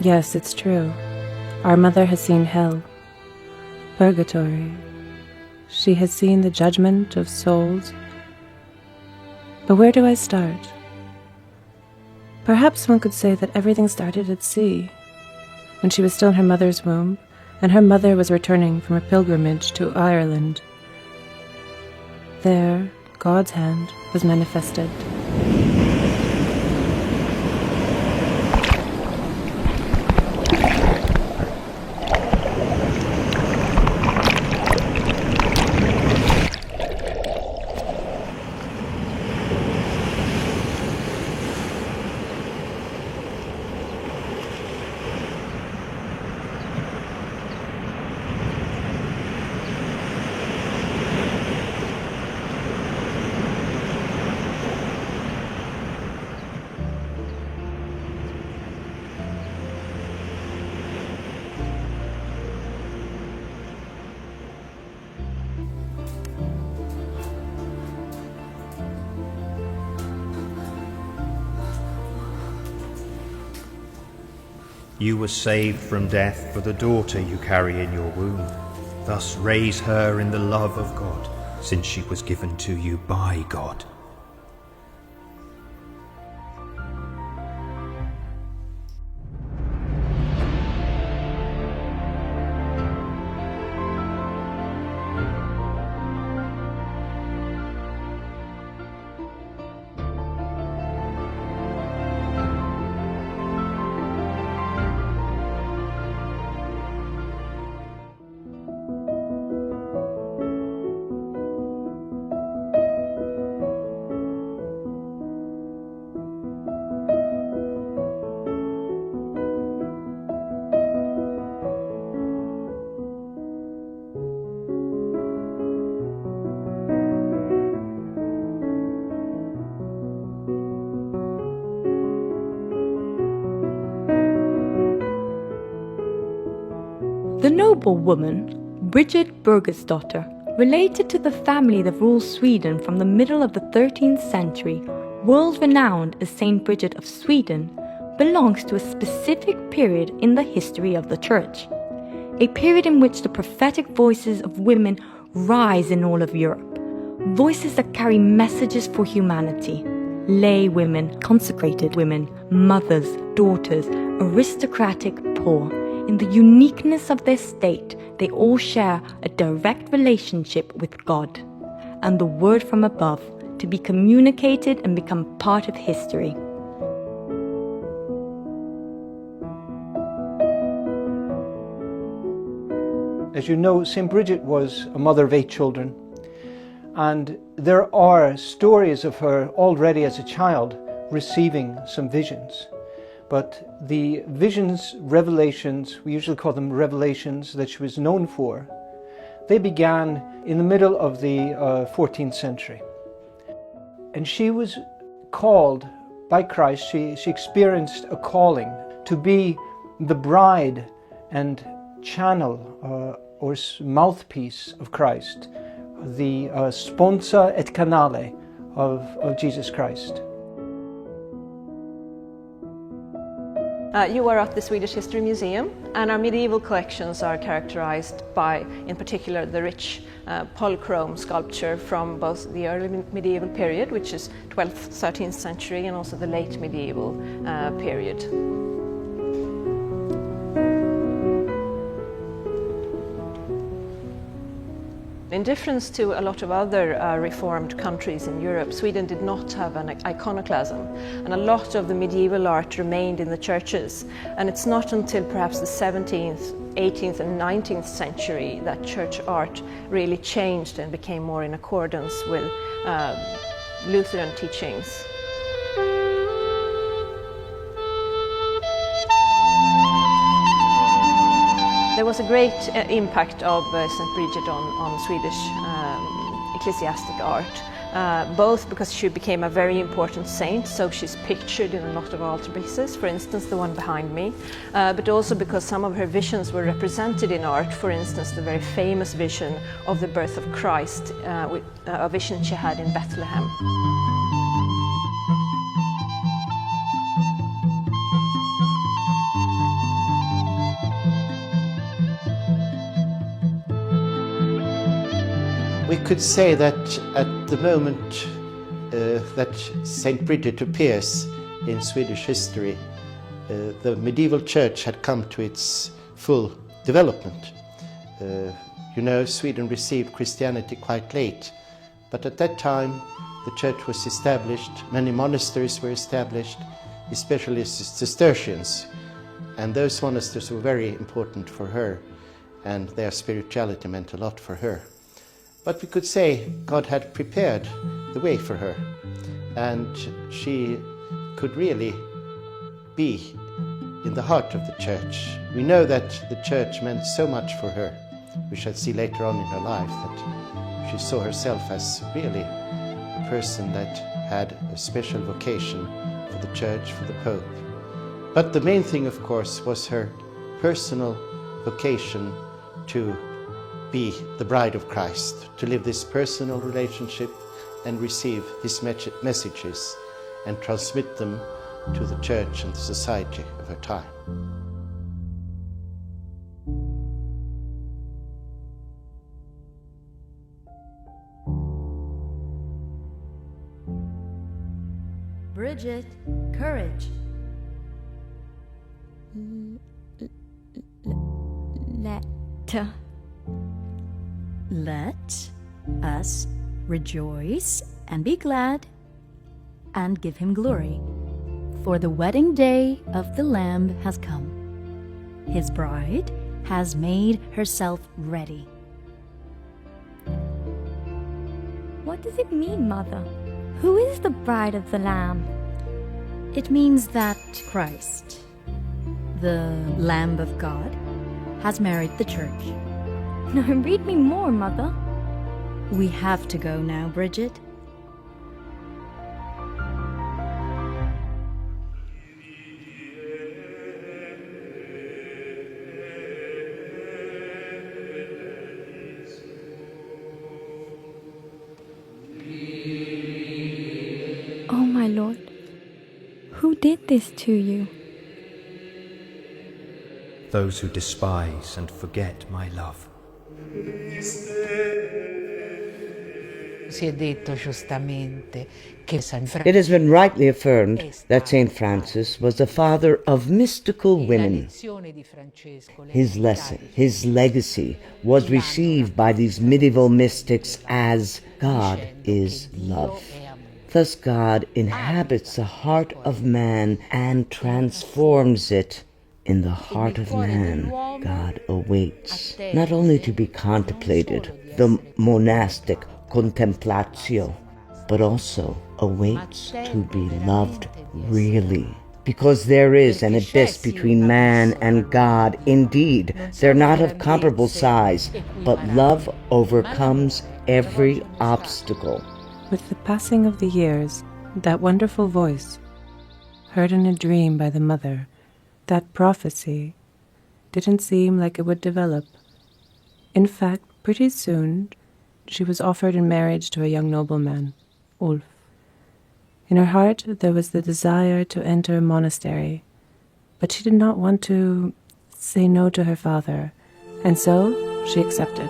Yes, it's true. Our mother has seen hell, purgatory. She has seen the judgment of souls. But where do I start? Perhaps one could say that everything started at sea, when she was still in her mother's womb, and her mother was returning from a pilgrimage to Ireland. There, God's hand was manifested. You were saved from death for the daughter you carry in your womb. Thus raise her in the love of God, since she was given to you by God. The noble woman, Birgitta Birgersdotter, related to the family that ruled Sweden from the middle of the 13th century, world-renowned as Saint Birgitta of Sweden, belongs to a specific period in the history of the Church. A period in which the prophetic voices of women rise in all of Europe. Voices that carry messages for humanity. Lay women, consecrated women, mothers, daughters, aristocratic poor. In the uniqueness of their state, they all share a direct relationship with God and the word from above to be communicated and become part of history. As you know, St. Bridget was a mother of 8 children, and there are stories of her already as a child receiving some visions. But the visions, revelations, we usually call them revelations, that she was known for, they began in the middle of the 14th century. And she was called by Christ, she experienced a calling to be the bride and channel or mouthpiece of Christ, the sponsa et canale of Jesus Christ. You are at the Swedish History Museum, and our medieval collections are characterized by, in particular, the rich polychrome sculpture from both the early medieval period, which is 12th, 13th century, and also the late medieval period. In difference to a lot of other reformed countries in Europe, Sweden did not have an iconoclasm, and a lot of the medieval art remained in the churches. And it's not until perhaps the 17th, 18th and 19th century that church art really changed and became more in accordance with Lutheran teachings. There was a great impact of Saint Birgitta on Swedish ecclesiastic art, both because she became a very important saint, so she's pictured in a lot of altarpieces, for instance the one behind me, but also because some of her visions were represented in art, for instance the very famous vision of the birth of Christ, a vision she had in Bethlehem. We could say that at the moment that Saint Bridget appears in Swedish history, the medieval church had come to its full development. You know, Sweden received Christianity quite late, but at that time the church was established, many monasteries were established, especially Cistercians, and those monasteries were very important for her, and their spirituality meant a lot for her. But we could say God had prepared the way for her, and she could really be in the heart of the church. We know that the church meant so much for her. We shall see later on in her life that she saw herself as really a person that had a special vocation for the church, for the Pope. But the main thing, of course, was her personal vocation to be the bride of Christ, to live this personal relationship and receive his messages and transmit them to the church and the society of her time. Bridget, courage. Let us rejoice and be glad and give him glory. For the wedding day of the Lamb has come. His bride has made herself ready. What does it mean, Mother? Who is the bride of the Lamb? It means that Christ, the Lamb of God, has married the church. No, read me more, Mother. We have to go now, Bridget. Oh, my Lord, who did this to you? Those who despise and forget my love. It has been rightly affirmed that St. Francis was the father of mystical women. His lesson, his legacy, was received by these medieval mystics as God is love. Thus God inhabits the heart of man and transforms it. In the heart of man, God awaits, not only to be contemplated, the monastic contemplatio, but also awaits to be loved really. Because there is an abyss between man and God. Indeed, they're not of comparable size, but love overcomes every obstacle. With the passing of the years, that wonderful voice, heard in a dream by the mother, that prophecy, didn't seem like it would develop. In fact, pretty soon, she was offered in marriage to a young nobleman, Ulf. In her heart, there was the desire to enter a monastery, but she did not want to say no to her father, and so she accepted.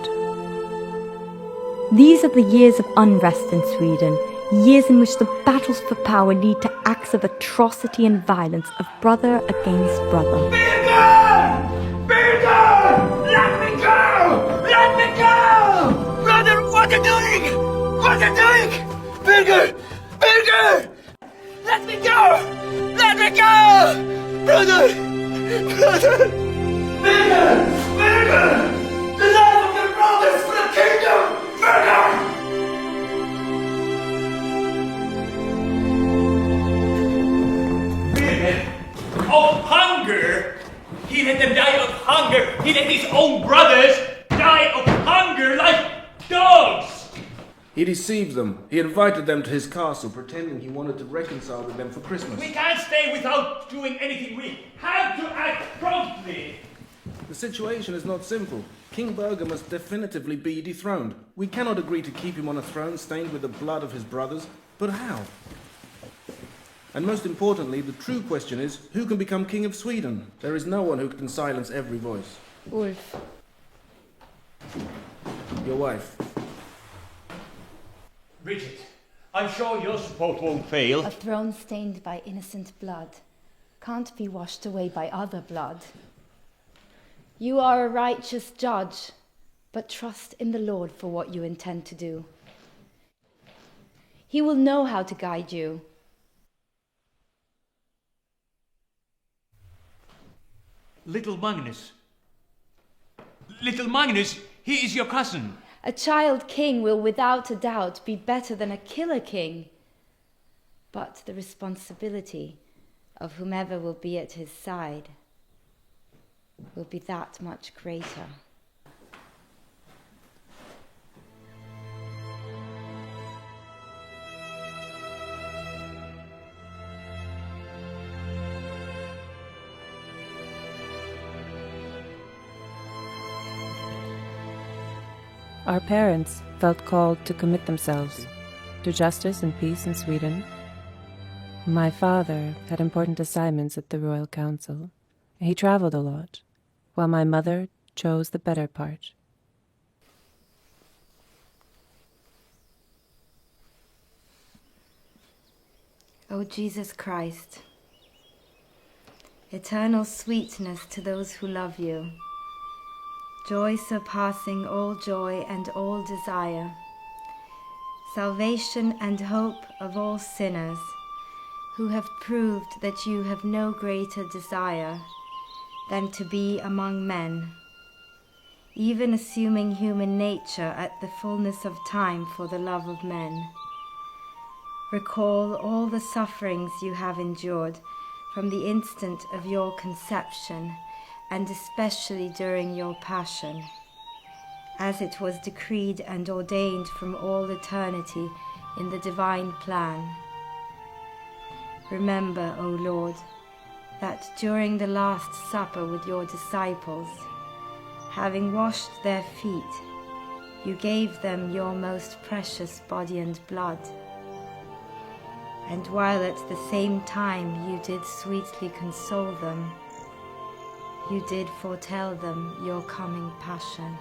These are the years of unrest in Sweden, years in which the battles for power lead to acts of atrocity and violence of brother against brother. Birger! Birger! Let me go! Let me go! Brother, what are you doing? What are you doing? Birger! Birger! Let me go! Let me go! Brother! Brother! Birger! Birger! The life of your brothers for the kingdom! Birger! Of hunger? He let them die of hunger. He let his own brothers die of hunger like dogs. He deceived them. He invited them to his castle, pretending he wanted to reconcile with them for Christmas. We can't stay without doing anything. We have to act promptly. The situation is not simple. King Birger must definitively be dethroned. We cannot agree to keep him on a throne stained with the blood of his brothers. But how? And most importantly, the true question is, who can become King of Sweden? There is no one who can silence every voice. Ulf. Your wife. Bridget, I'm sure your support won't fail. A throne stained by innocent blood can't be washed away by other blood. You are a righteous judge, but trust in the Lord for what you intend to do. He will know how to guide you. Little Magnus, he is your cousin. A child king will without a doubt be better than a killer king. But the responsibility of whomever will be at his side will be that much greater. Our parents felt called to commit themselves to justice and peace in Sweden. My father had important assignments at the Royal Council. He traveled a lot, while my mother chose the better part. O Jesus Christ, eternal sweetness to those who love you, joy surpassing all joy and all desire, salvation and hope of all sinners who have proved that you have no greater desire than to be among men, even assuming human nature at the fullness of time for the love of men. Recall all the sufferings you have endured from the instant of your conception, and especially during your passion, as it was decreed and ordained from all eternity in the divine plan. Remember, O Lord, that during the Last Supper with your disciples, having washed their feet, you gave them your most precious body and blood. And while at the same time you did sweetly console them, you did foretell them your coming passion.